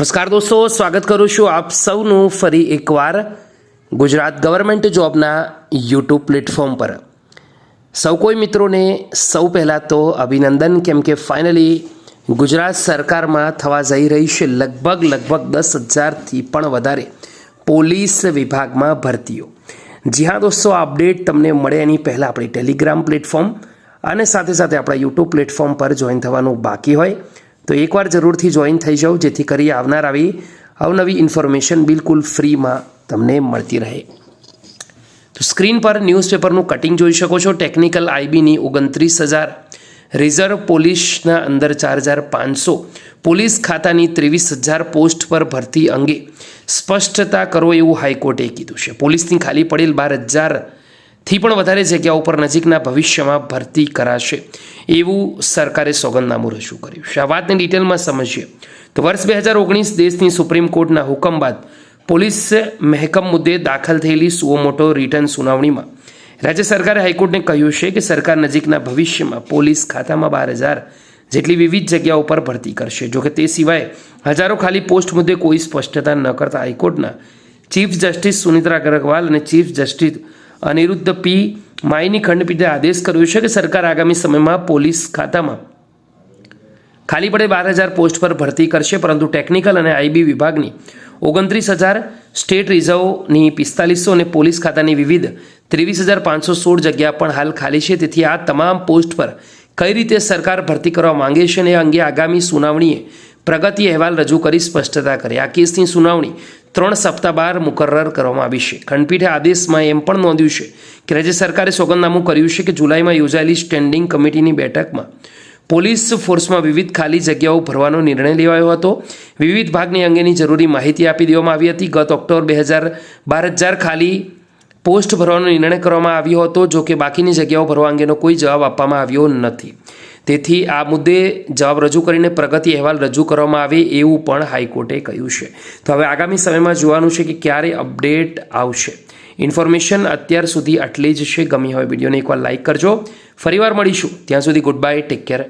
નમસ્કાર દોસ્તો, સ્વાગત કરું છું આપ સૌનું ફરી એકવાર ગુજરાત ગવર્મેન્ટ જોબના યુટ્યુબ પ્લેટફોર્મ પર। સૌ કોઈ મિત્રોને સૌ પહેલાં તો અભિનંદન, કેમ કે ફાઇનલી ગુજરાત સરકારમાં થવા જઈ રહી છે લગભગ 10,000થી પણ વધારે પોલીસ વિભાગમાં ભરતીઓ। જી હા દોસ્તો, આ અપડેટ તમને મળે એની પહેલાં આપણી ટેલિગ્રામ પ્લેટફોર્મ અને સાથે સાથે આપણા યુટ્યુબ પ્લેટફોર્મ પર જોઈન થવાનું બાકી હોય તો એકવાર જરૂરથી જોઈન થઈ જાઓ, જેથી કરી આવનાર આવી અવનવી ઇન્ફોર્મેશન બિલકુલ ફ્રીમાં તમને મળતી રહે। તો સ્ક્રીન પર ન્યૂઝપેપરનું કટિંગ જોઈ શકો છો। ટેકનિકલ આઈબીની 29,000, રિઝર્વ પોલીસના અંદર 4,500, પોલીસ ખાતાની 23,000 પોસ્ટ પર ભરતી અંગે સ્પષ્ટતા કરો એવું હાઈકોર્ટે કીધું છે। પોલીસની ખાલી પડેલ 12,000થી પણ વધારે જગ્યાઓ પર નજીકના ભવિષ્યમાં ભરતી કરાશે એવું સરકારે સોગંદનામું રજૂ કર્યું છે। આ વાતની ડિટેલમાં સમજીએ તો વર્ષ 2019 દેશની સુપ્રીમ કોર્ટના હુકમ બાદ પોલીસ મહેકમ મુદ્દે દાખલ થયેલી સુઓ મોટો રિટર્ન સુનાવણીમાં રાજ્ય સરકારે હાઈકોર્ટને કહ્યું છે કે સરકાર નજીકના ભવિષ્યમાં પોલીસ ખાતામાં 12,000 જેટલી વિવિધ જગ્યાઓ પર ભરતી કરશે। જોકે તે સિવાય હજારો ખાલી પોસ્ટ મુદ્દે કોઈ સ્પષ્ટતા ન કરતા હાઈકોર્ટના ચીફ જસ્ટિસ સુનિત્રા અગ્રવાલ અને ચીફ જસ્ટિસ અનિરુદ્ધ પી માઈની ખંડપીઠે આદેશ કર્યો છે કે સરકાર આગામી સમયમાં પોલીસ ખાતામાં ખાલી પડે 12,000 પોસ્ટ પર ભરતી કરશે, પરંતુ ટેકનિકલ અને આઈબી વિભાગની 29,000, સ્ટેટ રિઝર્વની 4500 અને પોલીસ ખાતાની વિવિધ 23,516 જગ્યા પણ હાલ ખાલી છે। તેથી આ તમામ પોસ્ટ પર કઈ રીતે સરકાર ભરતી કરવા માંગે છે અને એ અંગે આગામી સુનાવણીએ પ્રગતિ અહેવાલ રજૂ કરી સ્પષ્ટતા કરી। આ કેસની સુનાવણી 3 સપ્તાહ બાદ મુકર્રર કરવામાં આવી છે। ખંડપીઠે આદેશમાં એમ પણ નોંધ્યું છે કે રાજ્ય સરકારે સોગંદનામું કર્યું છે કે જુલાઈમાં યોજાયેલી સ્ટેન્ડિંગ કમિટીની બેઠકમાં પોલીસ ફોર્સમાં વિવિધ ખાલી જગ્યાઓ ભરવાનો નિર્ણય લેવાયો હતો। વિવિધ ભાગની અંગેની જરૂરી માહિતી આપી દેવામાં આવી હતી। ગત ઓક્ટોબર 12,000 ખાલી પોસ્ટ ભરવાનો નિર્ણય કરવામાં આવ્યો હતો, જો કે બાકીની જગ્યાઓ ભરવા અંગેનો કોઈ જવાબ આપવામાં આવ્યો નથી। તેથી આ મુદ્દે જવાબ રજૂ કરીને પ્રગતિ અહેવાલ રજૂ કરવામાં આવે એવું પણ હાઈકોર્ટે કહ્યું છે। તો હવે આગામી સમયમાં જોવાનું છે કે ક્યારે અપડેટ આવશે। ઇન્ફોર્મેશન અત્યાર સુધી આટલી જ છે। ગમી હોય વિડીયોને એકવાર લાઇક કરજો। ફરીવાર મળીશું, ત્યાં સુધી ગુડ બાય, ટેક કેર।